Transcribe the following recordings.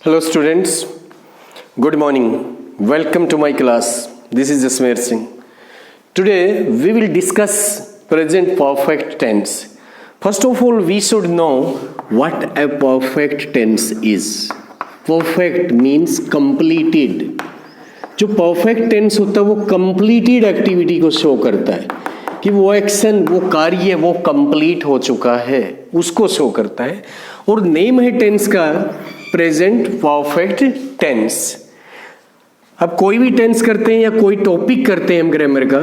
Hello students, good morning. Welcome to my class. This is Jasmeer Singh. Today we will discuss present perfect tense. First of all, we should know what a perfect tense is. Perfect means completed. जो perfect tense होता है वो completed activity को show करता है कि वो action, वो कार्य वो कंप्लीट हो चुका है, उसको शो करता है। और नेम है टेंस का प्रेजेंट परफेक्ट टेंस। अब कोई भी टेंस करते हैं या कोई टॉपिक करते हैं हम ग्रामर का,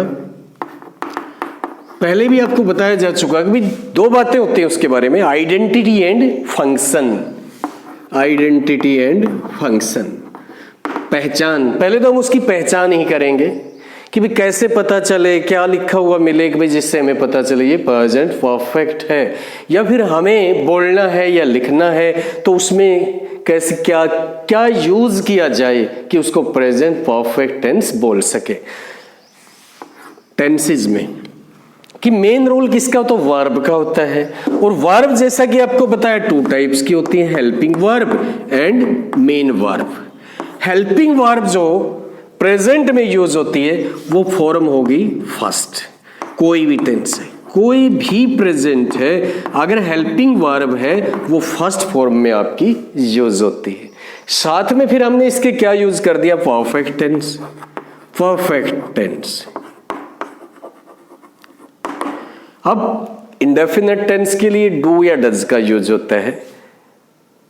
पहले भी आपको बताया जा चुका कि दो बातें होती हैं उसके बारे में, identity and function. Identity and function, पहचान। पहले तो हम उसकी पहचान ही करेंगे कि भाई कैसे पता चले, क्या लिखा हुआ मिले कि भाई जिससे हमें पता चले ये प्रेजेंट परफेक्ट है, या फिर हमें बोलना है या लिखना है तो उसमें कैसे क्या क्या यूज किया जाए कि उसको प्रेजेंट परफेक्ट टेंस बोल सके। टेंसेस में कि मेन रोल किसका, तो वर्ब का होता है। और वर्ब जैसा कि आपको बताया टू टाइप्स की होती है, helping verb and main verb. Helping verb जो प्रेजेंट में यूज होती है वो फॉर्म होगी फर्स्ट। कोई भी टेंस है, कोई भी प्रेजेंट है, अगर हेल्पिंग वर्ब है वो फर्स्ट फॉर्म में आपकी यूज होती है। साथ में फिर हमने इसके क्या यूज कर दिया, परफेक्ट टेंस। Perfect tense. अब इंडेफिनिट टेंस के लिए डू या डज का यूज होता है।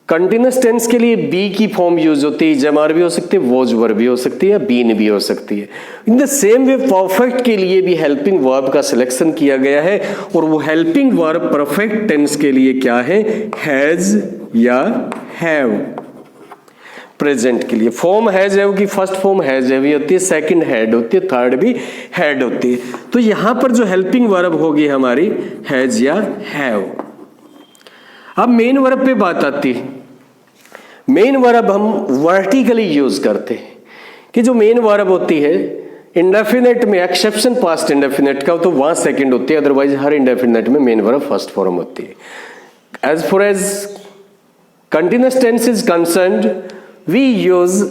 कंटिन्यूअस टेंस के लिए बी की फॉर्म यूज होती है, जमार भी हो सकती है, वॉज वर्ब भी हो सकती है, या बीन भी हो सकती है। In the same way perfect के लिए भी हेल्पिंग वर्ब का सिलेक्शन किया गया है, और वो हेल्पिंग वर्ब परफेक्ट टेंस के लिए क्या है, हैज या हैव। प्रेजेंट के लिए फॉर्म हैज हैव की फर्स्ट फॉर्म हैज हैव होती है, सेकंड हैड होती है, थर्ड भी हैड होती है। तो यहां पर जो हेल्पिंग वर्ब होगी हमारी हैज या हैव। अब मेन वर्ब पे बात आती है। मेन वर्ब हम वर्टिकली यूज करते हैं कि जो मेन वर्ब होती है इंडेफिनेट में, एक्सेप्शन पास्ट इंडेफिनेट का, तो वहां सेकंड होती है, अदरवाइज हर इंडेफिनेट में मेन वर्ब फर्स्ट फॉर्म होती है। As for as continuous tense is concerned, we use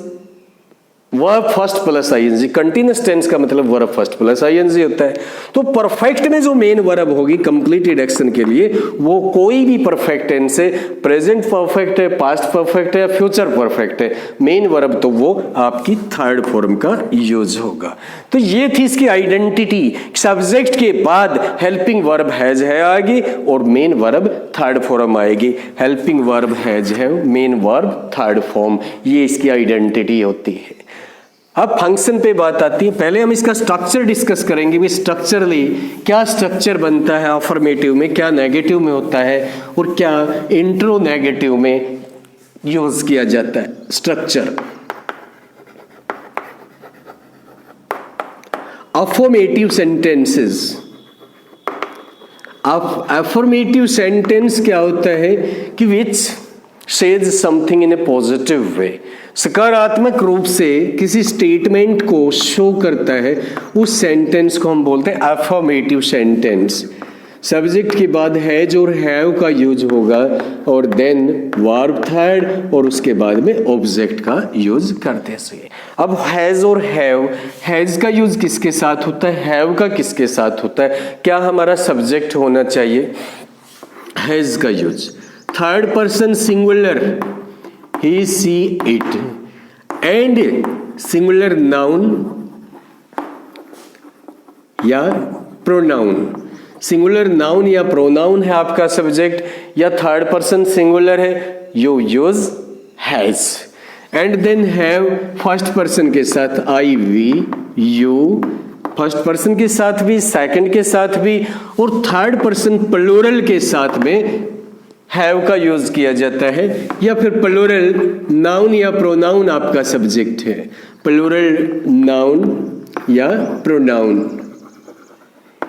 verb first plus ING. Continuous tense का मतलब वर्ब फर्स्ट प्लस आईएनजी होता है। तो परफेक्ट में जो मेन वर्ब होगी कंप्लीटेड एक्शन के लिए, वो कोई भी परफेक्ट टेंस है, प्रेजेंट परफेक्ट है, पास्ट परफेक्ट है या फ्यूचर परफेक्ट है, मेन वर्ब तो वो आपकी थर्ड फॉर्म का यूज होगा। तो ये थी इसकी आइडेंटिटी। सब्जेक्ट के बाद हेल्पिंग वर्ब हैज है आएगी और मेन वर्ब थर्ड फॉर्म आएगी। हेल्पिंग वर्ब हैज है, मेन वर्ब थर्ड फॉर्म, ये इसकी आइडेंटिटी होती है। अब फंक्शन पे बात आती है। पहले हम इसका स्ट्रक्चर डिस्कस करेंगे भी स्ट्रक्चरली क्या स्ट्रक्चर बनता है, अफर्मेटिव में क्या, नेगेटिव में होता है, और क्या इंट्रो नेगेटिव में यूज किया जाता है। Structure affirmative sentences. Affirmative sentence क्या होता है कि which says something in A positive way, सकारात्मक रूप से किसी स्टेटमेंट को शो करता है, उस सेंटेंस को हम बोलते हैं अफर्मेटिव सेंटेंस। सब्जेक्ट के बाद हैज और हैव का यूज होगा, और देन वर्ब थर्ड, और उसके बाद में ऑब्जेक्ट का यूज करते हैं। अब हैज और हैव, हैज का यूज किसके साथ होता है, हैव का किसके साथ होता है, क्या हमारा सब्जेक्ट होना चाहिए, हैज का use. Third person singular, he, she, it, and singular noun या प्रोनाउन। सिंगुलर नाउन या प्रोनाउन है आपका सब्जेक्ट, या थर्ड पर्सन सिंगुलर है, you use has. And then have first person के साथ I, we, you, first person के साथ भी, सेकंड के साथ भी, और थर्ड पर्सन प्लूरल के साथ में हैव का यूज किया जाता है। या फिर प्लूरल नाउन या प्रोनाउन आपका सब्जेक्ट है, प्लूरल नाउन या pronoun.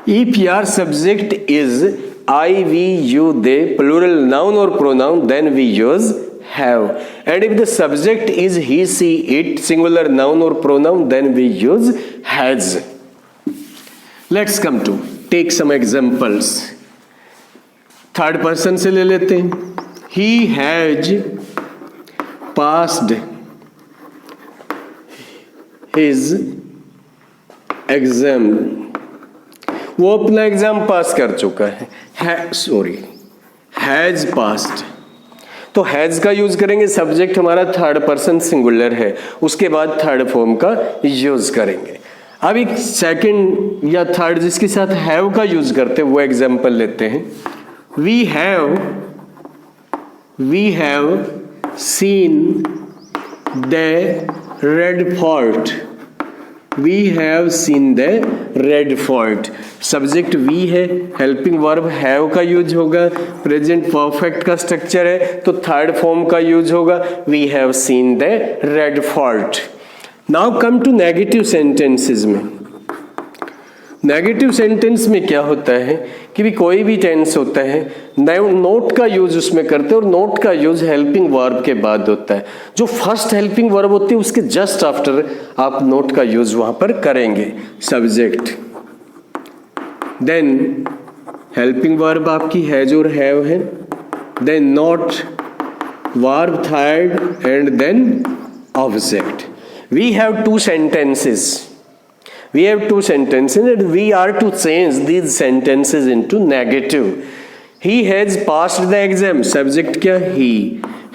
If your subject is I, we, you, they, plural noun और pronoun, then we use have. And if the subject is he, she, it, singular noun और pronoun, then we use has. Let's come to take some examples. Third person से ले लेते हैं। He has passed his exam, वो अपना exam पास कर चुका है, हैज पास्ड। तो हैज का यूज करेंगे, सब्जेक्ट हमारा थर्ड पर्सन सिंगुलर है, उसके बाद थर्ड फॉर्म का यूज करेंगे। अब एक सेकंड या थर्ड जिसके साथ हैव का यूज करते हैं वो एग्जांपल लेते हैं। We have seen the Red Fort, we have seen the Red Fort. Subject we है, हेल्पिंग वर्ब हैव का यूज होगा, प्रेजेंट परफेक्ट का स्ट्रक्चर है तो थर्ड फॉर्म का यूज होगा, we have seen the Red Fort. Now come to negative sentences में। Negative sentence में क्या होता है कि भी कोई भी टेंस होता है, नोट का यूज उसमें करते हैं और नोट का यूज हेल्पिंग वर्ब के बाद होता है। जो फर्स्ट हेल्पिंग वर्ब होती है उसके जस्ट आफ्टर आप नोट का यूज वहां पर करेंगे, सब्जेक्ट, देन हेल्पिंग वर्ब आपकी हैज और हैव है, then not, verb third and then object. We have two sentences and we are to change these sentences into negative. He has passed the exam, subject क्या he,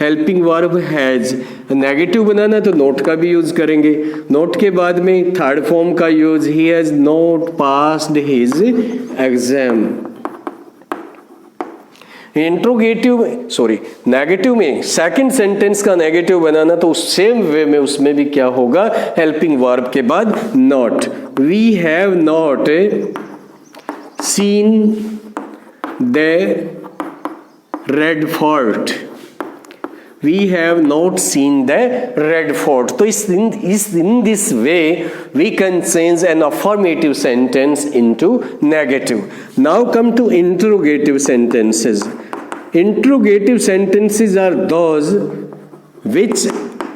helping verb has, negative बनाना तो not का भी use करेंगे, note के बाद में third form का use, he has not passed his exam। Negative में सेकंड सेंटेंस का नेगेटिव बनाना तो उस सेम वे में उसमें भी क्या होगा, हेल्पिंग वर्ब के बाद not. We have not seen the Red Fort, we have not seen the Red Fort. तो in this way we can change an affirmative sentence into negative. Now come to interrogative sentences. Interrogative sentences are those which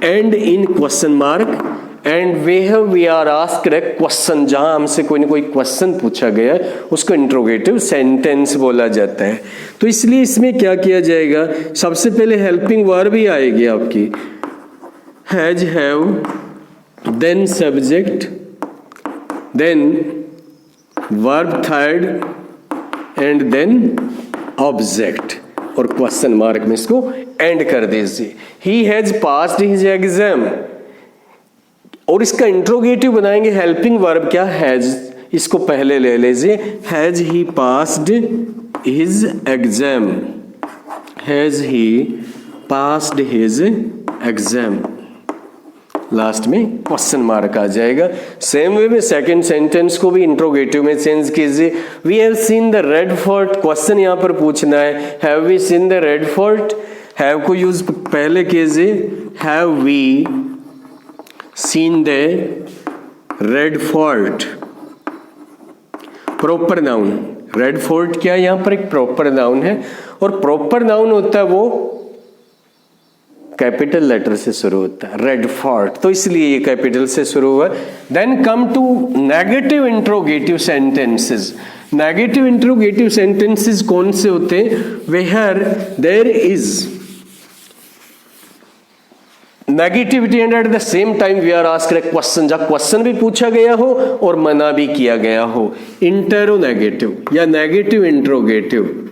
end in question mark and where we are asked a question, जहां हमसे कोई ना कोई question पूछा गया उसको interrogative sentence बोला जाता है। तो इसलिए इसमें क्या किया जाएगा, सबसे पहले हेल्पिंग वर्ब ही आएगी आपकी, has, have, then subject, then verb third and then object और क्वेश्चन मार्क में इसको एंड कर दीजिए। He has passed his exam और इसका इंट्रोगेटिव बनाएंगे, हेल्पिंग वर्ब क्या, हैज, इसको पहले ले लीजिए, has he passed his exam, has he passed his exam, last में क्वेश्चन मार्क आ जाएगा। सेम वे में सेकंड सेंटेंस को भी इंट्रोगेटिव में चेंज कीजिए। We have seen the Red Fort, question यहां पर पूछना है, have we seen the Red Fort, have को यूज पहले कीजिए, have we seen the Red Fort, proper noun, Red Fort क्या यहां पर एक प्रॉपर नाउन है और प्रॉपर नाउन होता है वो कैपिटल लेटर से शुरू होता है, रेड फोर्ट, तो इसलिए ये कैपिटल से शुरू हुआ। Then come to negative interrogative sentences. Negative interrogative sentences कौन से होते हैं, where there is negativity and at the same time we are asked a question, जब क्वेश्चन भी पूछा गया हो और मना भी किया गया हो, इंटरोनेगेटिव या negative interrogative,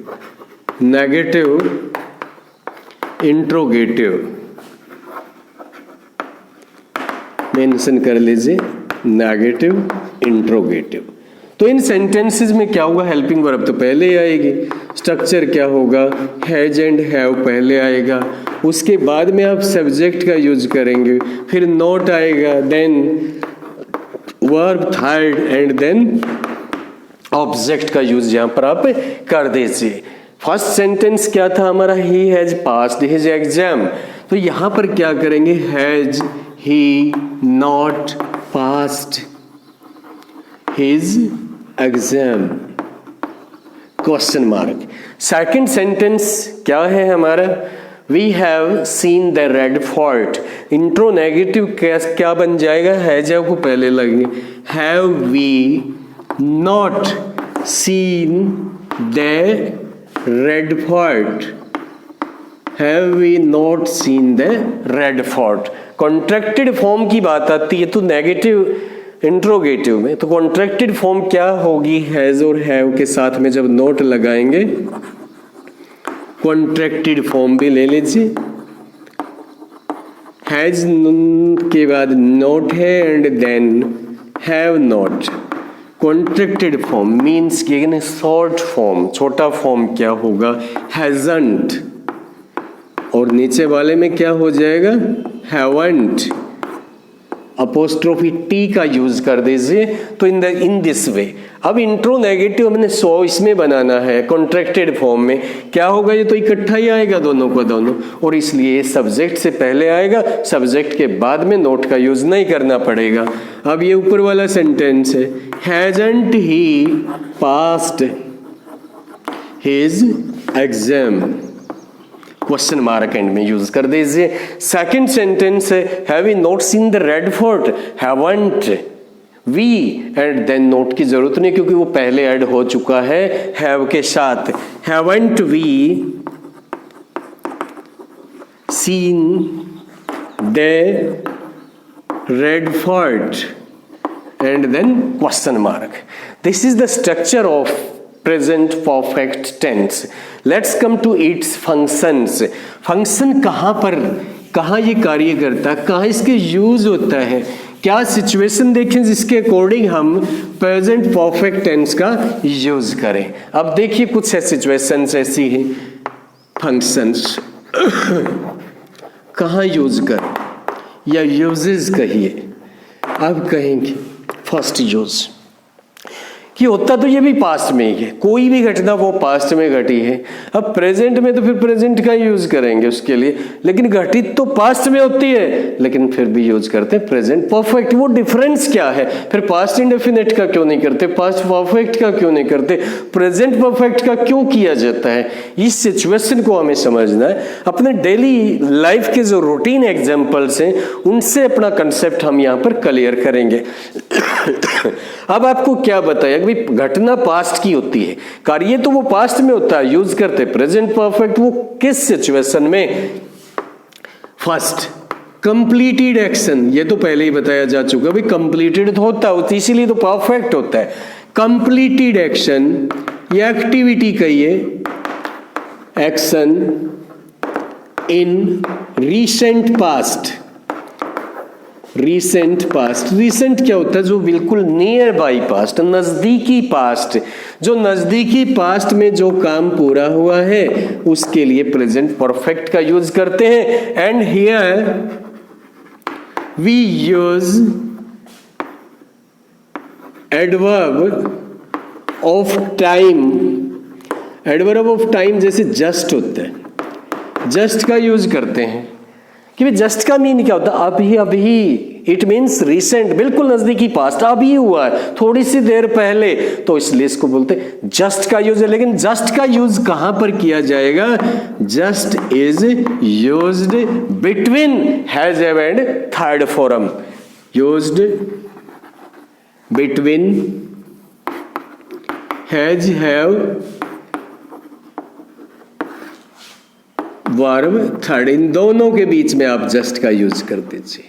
negative interrogative mention कर लीजिए, नेगेटिव इंट्रोगेटिव। तो इन सेंटेंसेस में क्या होगा, हेल्पिंग वर्ब तो पहले ही आएगी, स्ट्रक्चर क्या होगा, हैज एंड हैव पहले आएगा, उसके बाद में आप सब्जेक्ट का यूज करेंगे, फिर नोट आएगा, then verb third and then object का यूज यहां पर आप कर दीजिए। फर्स्ट सेंटेंस क्या था हमारा, he has passed his exam, तो यहां पर क्या करेंगे, has he not passed his exam, question mark. Second sentence क्या है हमारा, we have seen the Red Fort, interrogative क्या बन जाएगा, हैज हैव को पहले लगेंगे, have we not seen the Red Fort, have we not seen the Red Fort. Contracted form की बात आती है तो नेगेटिव इंट्रोगेटिव में, तो कॉन्ट्रैक्टेड फॉर्म क्या होगी? हैज और हैव के साथ में जब नोट लगाएंगे, कॉन्ट्रैक्टेड फॉर्म भी ले लीजिए, हैज के बाद नोट है and then have not. Contracted form means कि शॉर्ट फॉर्म, छोटा फॉर्म क्या होगा? हैजंट, और नीचे वाले में क्या हो जाएगा? हैवंट। अपोस्ट्रोफी टी का यूज कर दीजिए। तो इन दिस वे अब इंट्रो नेगेटिव हमने 100 इसमें बनाना है कॉन्ट्रैक्टेड फॉर्म में, क्या होगा? ये तो इकट्ठा ही आएगा दोनों को दोनों, और इसलिए सब्जेक्ट से पहले आएगा, सब्जेक्ट के बाद में नोट का यूज नहीं करना पड़ेगा। अब ये ऊपर वाला सेंटेंस है, hasn't he passed his exam, question mark end में यूज कर दीजिए। सेकंड सेंटेंस है, have we not seen the Red Fort, haven't we, and then not की जरूरत नहीं क्योंकि वो पहले ऐड हो चुका है हैव के साथ। Haven't we seen the Red Fort and then question mark. This is the structure of present perfect tense. Let's come to its functions. Function कहाँ ये कार्य करता है, कहाँ इसके यूज होता है, क्या सिचुएशन देखें जिसके अकॉर्डिंग हम प्रेजेंट परफेक्ट टेंस का यूज करें। अब देखिए कुछ सिचुएशंस ऐसी हैं, फंक्शंस कहाँ यूज कर या यूजेस कहिए। अब कहेंगे फर्स्ट यूज कि होता तो ये भी पास्ट में ही है, कोई भी घटना वो पास्ट में घटी है। अब प्रेजेंट में तो फिर प्रेजेंट का यूज करेंगे उसके लिए, लेकिन घटित तो पास्ट में होती है, लेकिन फिर भी यूज करते हैं प्रेजेंट परफेक्ट। वो डिफरेंस क्या है? फिर पास्ट इंडेफिनिट का क्यों नहीं करते, पास्ट परफेक्ट का क्यों नहीं करते, प्रेजेंट परफेक्ट का क्यों किया जाता है? इस सिचुएशन को हमें समझना है। अपने डेली लाइफ के जो रूटीन एग्जाम्पल्स हैं उनसे अपना कंसेप्ट हम यहाँ पर क्लियर करेंगे। अब आपको क्या बताया कि घटना पास्ट की होती है, कार्य तो वो पास्ट में होता है, यूज करते प्रेजेंट परफेक्ट। वो किस सिचुएशन में? फर्स्ट कंप्लीटेड एक्शन, ये तो पहले ही बताया जा चुका है, कंप्लीटेड होता है इसीलिए तो परफेक्ट होता है। कंप्लीटेड एक्शन या एक्टिविटी कहिए, action in recent past. Recent past, recent क्या होता है? जो बिल्कुल नियर बाई पास्ट, नजदीकी पास्ट। जो नजदीकी पास्ट में जो काम पूरा हुआ है उसके लिए प्रेजेंट परफेक्ट का यूज करते हैं। And here we use adverb of time. Adverb of time जैसे जस्ट होता है, जस्ट का यूज करते हैं कि जस्ट का मीन क्या होता है? अभी अभी, इट मीन्स रिसेंट, बिल्कुल नजदीकी पास्ट, अभी हुआ है, थोड़ी सी देर पहले, तो इसलिए इसको बोलते हैं जस्ट का यूज है। लेकिन जस्ट का यूज कहां पर किया जाएगा? Just is used between has have and third form. Used between has have verb third, इन दोनों के बीच में आप जस्ट का यूज कर दीजिए,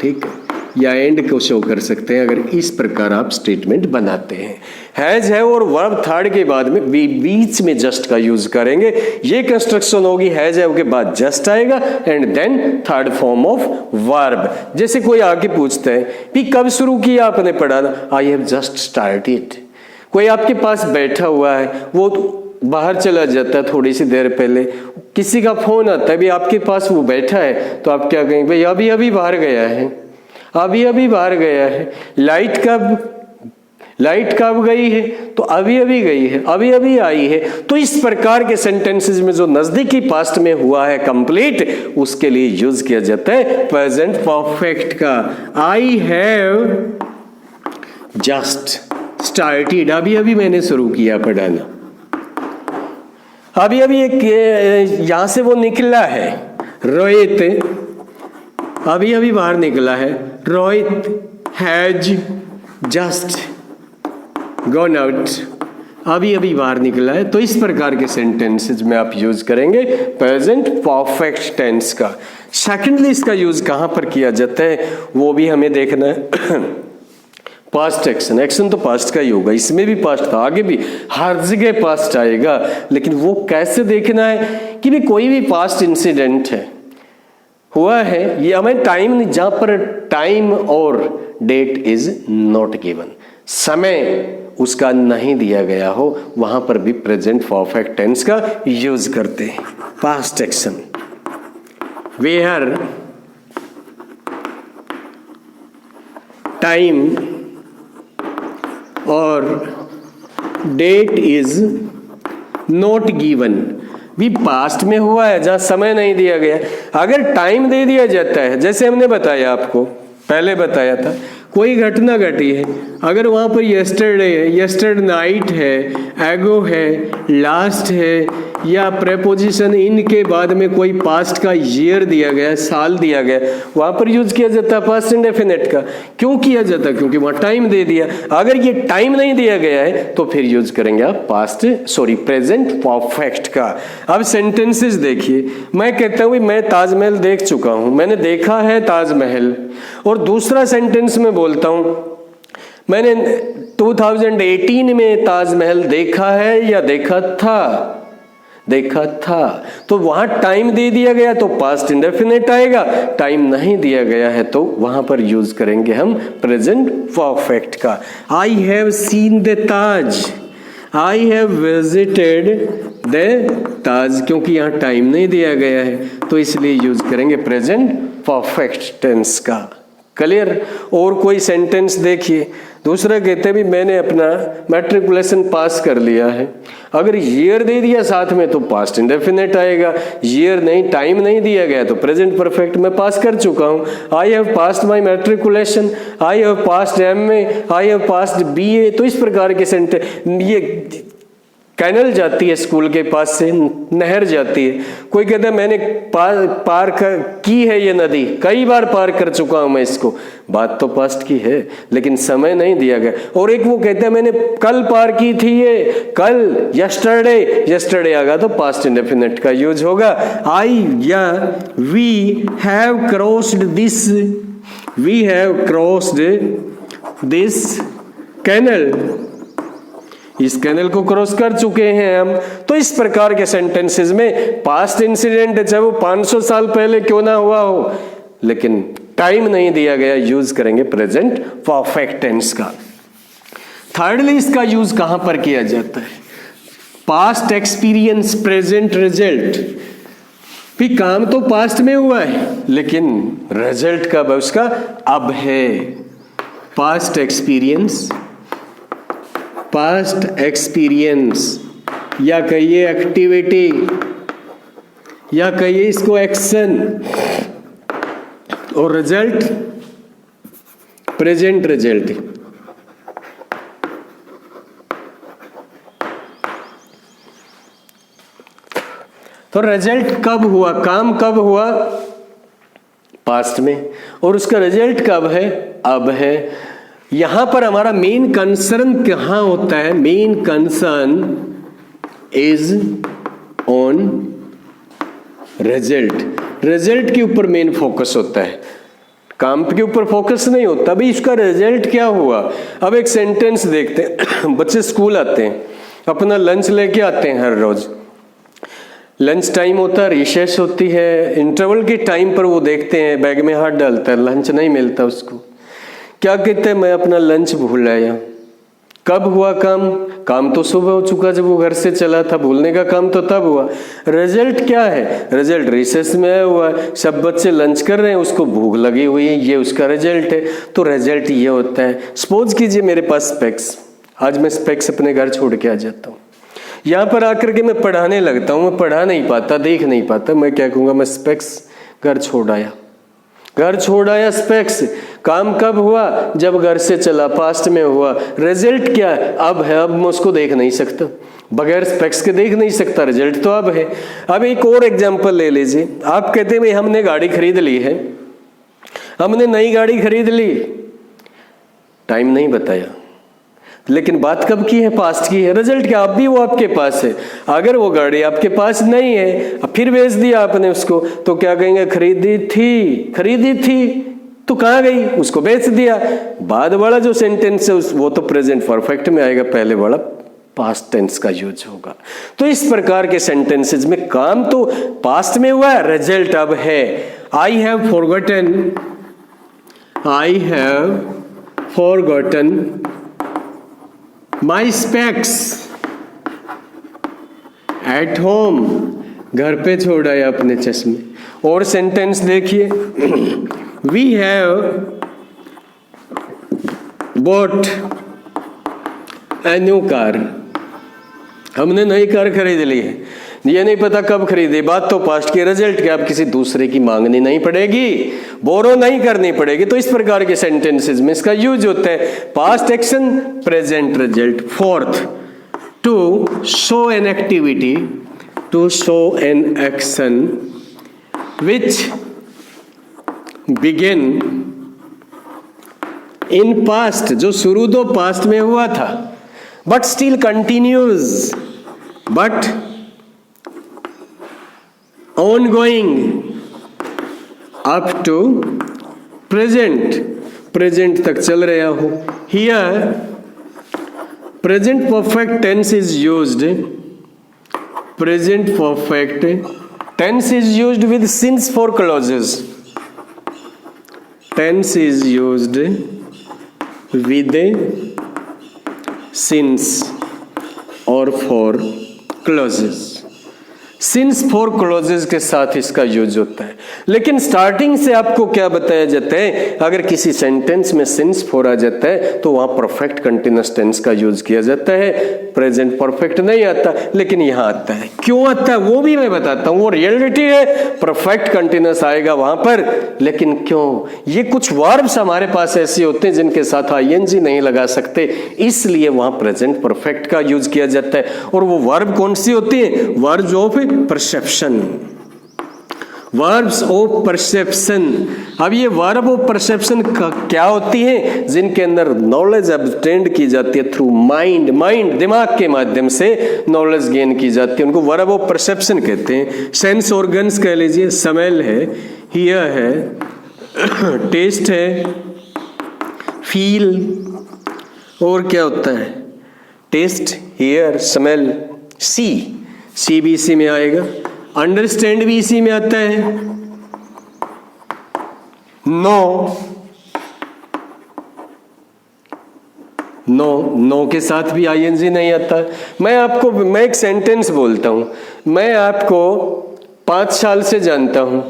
ठीक है? या एंड को शो कर सकते हैं अगर इस प्रकार आप स्टेटमेंट बनाते हैं। हैज है और वर्ब थर्ड के बाद में बीच में जस्ट का यूज करेंगे। ये कंस्ट्रक्शन होगी, हैज है के बाद जस्ट आएगा and then third form of verb. जैसे कोई आके पूछता है कि कब शुरू किया आपने पढ़ाना? I have just started. कोई आपके पास बैठा हुआ है, वो बाहर चला जाता है थोड़ी सी देर पहले, किसी का फोन आता है, भी आपके पास वो बैठा है, तो आप क्या कहेंगे? भाई अभी अभी बाहर गया है, अभी अभी बाहर गया है। लाइट कब गई है? तो अभी अभी गई है, अभी अभी आई है। तो इस प्रकार के सेंटेंसेस में जो नजदीकी पास्ट में हुआ है कंप्लीट, उसके लिए यूज किया जाता है प्रेजेंट परफेक्ट का। आई हैव जस्ट स्टार्टेड, अभी अभी मैंने शुरू किया पढ़ाना। अभी अभी एक यहां से वो निकला है, रोहित अभी अभी बाहर निकला है। Rohit has just gone out, अभी अभी बाहर निकला है। तो इस प्रकार के सेंटेंसेज में आप यूज करेंगे प्रेजेंट परफेक्ट टेंस का। सेकेंडली इसका यूज कहां पर किया जाता है वो भी हमें देखना है। पास्ट एक्शन, एक्शन तो पास्ट का ही होगा, इसमें भी पास्ट था, आगे भी हर जगह पास्ट आएगा, लेकिन वो कैसे देखना है कि भी कोई भी पास्ट इंसिडेंट है हुआ है, ये हमें टाइम, जहां पर टाइम और डेट इज नॉट गिवन, समय उसका नहीं दिया गया हो, वहां पर भी प्रेजेंट परफेक्ट टेंस का यूज करते हैं। पास्ट एक्शन वेयर टाइम और डेट इज नॉट गिवन, भी पास्ट में हुआ है जहां समय नहीं दिया गया। अगर टाइम दे दिया जाता है, जैसे हमने बताया, आपको पहले बताया था, कोई घटना घटी है, अगर वहां पर यस्टरडे है, यस्टरडे नाइट है, एगो है, लास्ट है, या प्रेपोजिशन इन के बाद में कोई पास्ट का ईयर दिया गया, साल दिया गया, वहां पर यूज किया जाता है पास्ट इंडेफिनिट का। क्यों किया जाता है? क्योंकि वहां टाइम दे दिया। अगर ये टाइम नहीं दिया गया है तो फिर यूज करेंगे आप प्रेजेंट परफेक्ट का। अब सेंटेंसेस देखिए, मैं कहता हूं मैं ताजमहल देख चुका हूं, मैंने देखा है ताजमहल, और दूसरा सेंटेंस में बोलता हूं मैंने 2018 में ताजमहल देखा है या देखा था, देखा था। तो वहां टाइम दे दिया गया तो पास्ट इंडेफिनिट आएगा, टाइम नहीं दिया गया है तो वहां पर यूज करेंगे हम प्रेजेंट परफेक्ट का। I have seen the Taj, I have visited the Taj, क्योंकि यहां टाइम नहीं दिया गया है तो इसलिए यूज करेंगे प्रेजेंट परफेक्ट टेंस का। क्लियर? और कोई सेंटेंस देखिए, दूसरा कहते हैं भी मैंने अपना मैट्रिकुलेशन पास कर लिया है, अगर ईयर दे दिया साथ में तो पास्ट इंडेफिनिट आएगा, ईयर नहीं, टाइम नहीं दिया गया तो प्रेजेंट परफेक्ट, मैं पास कर चुका हूं। I have passed my matriculation, I have passed MA, I have passed BA. तो इस प्रकार के सेंटेंस, ये कैनल जाती है स्कूल के पास से, नहर जाती है, कोई कहता है मैंने पार की है ये नदी, कई बार पार कर चुका हूं मैं इसको, बात तो पास्ट की है लेकिन समय नहीं दिया गया। और एक वो कहता है मैंने कल पार की थी ये, कल, यस्टरडे, यस्टरडे आगा तो पास्ट इंडेफिनिट का यूज होगा। आई या we have crossed this, we have crossed this canal, इस कैनल को क्रॉस कर चुके हैं हम। तो इस प्रकार के सेंटेंसेस में पास्ट इंसिडेंट है, चाहे वो 500 साल पहले क्यों ना हुआ हो, लेकिन टाइम नहीं दिया गया, यूज करेंगे प्रेजेंट परफेक्ट टेंस का। थर्डली इसका यूज कहां पर किया जाता है? पास्ट एक्सपीरियंस प्रेजेंट रिजल्ट, भी काम तो पास्ट में हुआ है लेकिन रिजल्ट कब है उसका? अब है। पास्ट एक्सपीरियंस, पास्ट एक्सपीरियंस, या कहिए एक्टिविटी, या कहिए इसको एक्शन, और रिजल्ट प्रेजेंट रिजल्ट। तो रिजल्ट कब हुआ, काम कब हुआ? पास्ट में, और उसका रिजल्ट कब है? अब है। यहां पर हमारा मेन कंसर्न कहां होता है? Main concern is on result, result के ऊपर मेन फोकस होता है, काम के ऊपर फोकस नहीं होता। भाई इसका रिजल्ट क्या हुआ? अब एक सेंटेंस देखते हैं। बच्चे स्कूल आते हैं, अपना लंच लेके आते हैं, हर रोज लंच टाइम होता है, रिसेस होती है, इंटरवल के टाइम पर वो देखते हैं बैग में हाथ डालता है, लंच नहीं मिलता उसको, क्या कहते हैं मैं अपना लंच भूल आया। कब हुआ काम? काम तो सुबह हो चुका जब वो घर से चला था, भूलने का काम तो तब हुआ। रिजल्ट क्या है? रिजल्ट रिसेस में आया हुआ है, सब बच्चे लंच कर रहे हैं, उसको भूख लगी हुई है, ये उसका रिजल्ट है। तो रिजल्ट ये होता है। सपोज कीजिए मेरे पास स्पेक्स, आज मैं स्पेक्स अपने घर छोड़ के आ जाता हूँ, यहाँ पर आकर के मैं पढ़ाने लगता हूँ, मैं पढ़ा नहीं पाता, देख नहीं पाता, मैं क्या कहूँगा? मैं स्पेक्स घर छोड़ आया, घर छोड़ आया स्पेक्स। काम कब हुआ? जब घर से चला, पास्ट में हुआ। रिजल्ट क्या है? अब है, अब मैं उसको देख नहीं सकता, बगैर स्पेक्स के देख नहीं सकता, रिजल्ट तो अब है। अब एक और एग्जांपल ले लीजिए, आप कहते हैं भाई हमने गाड़ी खरीद ली है, हमने नई गाड़ी खरीद ली, टाइम नहीं बताया, लेकिन बात कब की है? पास्ट की है। रिजल्ट क्या? अब भी वो आपके पास है। अगर वो गाड़ी आपके पास नहीं है, अब फिर बेच दिया आपने उसको, तो क्या कहेंगे? खरीदी थी तो कहाँ गई? उसको बेच दिया। बाद वाला जो सेंटेंस है वो तो प्रेजेंट परफेक्ट में आएगा, पहले वाला पास्ट टेंस का यूज होगा। तो इस प्रकार के सेंटेंसेस में काम तो पास्ट में हुआ, रिजल्ट अब है। I have forgotten my specs at home, घर पे छोड़ आया अपने चश्मे। और सेंटेंस देखिए, we have bought a new car, हमने नई कार खरीद ली है। ये नहीं पता कब खरीदी, बात तो पास्ट की। रिजल्ट क्या? अब किसी दूसरे की मांगनी नहीं पड़ेगी, बोरो नहीं करनी पड़ेगी। तो इस प्रकार के सेंटेंसेस में इसका यूज होता है, past action present result. Fourth, to show an activity, to show an action which begin in past, जो शुरू तो पास्ट में हुआ था, but still continues, but ongoing up to present तक चल रहा हो। Here present perfect tense is used, present perfect tense is used with since for clauses, tense is used with since और for clauses. Since for clauses के साथ इसका use होता है। लेकिन स्टार्टिंग से आपको क्या बताया जाता है? अगर किसी सेंटेंस में सिंस फॉर आ जाता है तो वहां परफेक्ट कंटिन्यूअस टेंस का यूज किया जाता है, प्रेजेंट परफेक्ट नहीं आता। लेकिन यहां आता है, क्यों आता है वो भी मैं बताता हूं। वो रियलिटी है, परफेक्ट कंटिन्यूअस आएगा वहां पर, लेकिन क्यों? ये कुछ वर्ब्स हमारे पास ऐसे होते हैं जिनके साथ आईएनजी नहीं लगा सकते, इसलिए वहां प्रेजेंट परफेक्ट का यूज किया जाता है। और वो वर्ब कौन सी होती है? Verbs of perception, verbs of perception. अब ये वर्ब ऑफ परसेप्शन क्या होती है? जिनके अंदर नॉलेज ऑब्टेन्ड की जाती है थ्रू माइंड, दिमाग के माध्यम से नॉलेज गेन की जाती है, उनको वर्ब ऑफ परसेप्शन कहते हैं। सेंस ऑर्गन्स कह लीजिए, स्मेल है, हियर है, टेस्ट है, फील, और क्या होता है? टेस्ट, हियर, स्मेल, सी भी इसी में आएगा, अंडरस्टैंड भी इसी में आता है, नो के साथ भी आईएनजी नहीं आता। मैं एक सेंटेंस बोलता हूं, मैं आपको 5 साल से जानता हूं,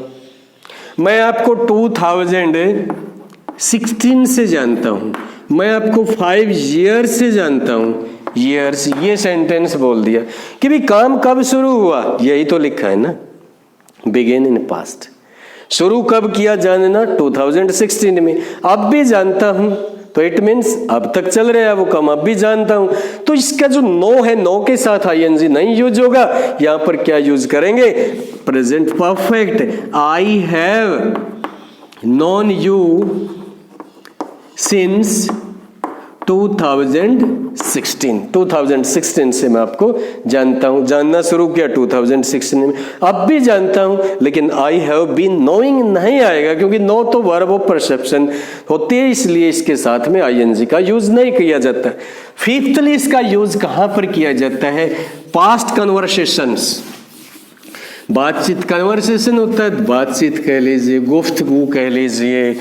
मैं आपको 2016 से जानता हूं, मैं आपको 5 years से जानता हूं, years, ये सेंटेंस बोल दिया कि भी काम कब शुरू हुआ, यही तो लिखा है ना, बिगिन इन पास्ट। शुरू कब किया जानना? 2016 में। अब भी जानता हूं तो इट मीन्स अब तक चल रहा है वो काम, अब भी जानता हूं। तो इसका जो नो है, नो के साथ आईएनजी नहीं यूज होगा, यहां पर क्या यूज करेंगे? Present perfect. I have known you since 2016 से मैं आपको जानता हूं, जानना शुरू किया 2016 में, अब भी जानता हूं। लेकिन आई हैव बीन नोइंग नहीं आएगा, क्योंकि नो तो वर्ब ऑफ परसेप्शन होती है, इसलिए इसके साथ में आईएनजी का यूज नहीं किया जाता। फिफ्थली इसका यूज कहां पर किया जाता है? पास्ट कन्वर्सेशंस, बातचीत, कन्वर्सेशन होता है, बातचीत कह लीजिए, गुफ्तगू कह लीजिए,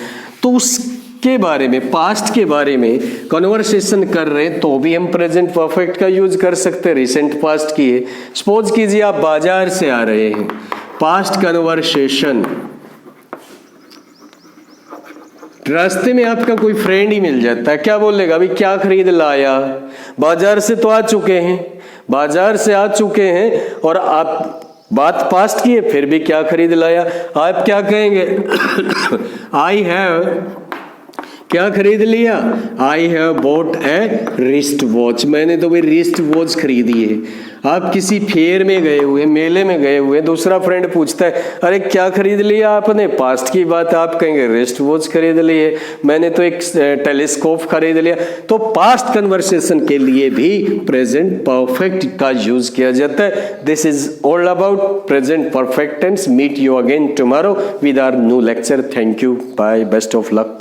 तो उसके बारे में, पास्ट के बारे में कन्वर्सेशन कर रहे हैं तो भी हम प्रेजेंट परफेक्ट का यूज कर सकते हैं। रिसेंट पास्ट की है, सपोज कीजिए आप बाजार से आ रहे हैं, पास्ट कन्वर्सेशन, रास्ते में आपका कोई फ्रेंड ही मिल जाता है, क्या बोलेगा? अभी क्या खरीद लाया? बाजार से तो आ चुके हैं और आप बात पास्ट की है, फिर भी क्या खरीद लाया? आप क्या कहेंगे? आई हैव क्या खरीद लिया? I have bought A wrist watch, मैंने तो भाई रिस्ट वॉच खरीदी है। आप किसी फेयर में गए हुए, मेले में गए हुए, दूसरा फ्रेंड पूछता है अरे क्या खरीद लिया आपने, पास्ट की बात आप कहेंगे रिस्ट वॉच खरीद ली है, मैंने तो एक टेलीस्कोप खरीद लिया। तो पास्ट कन्वर्सेशन के लिए भी प्रेजेंट परफेक्ट का यूज किया जाता है। This is all about present perfect tense. Meet you again tomorrow with our new lecture. Thank you, bye, best of luck.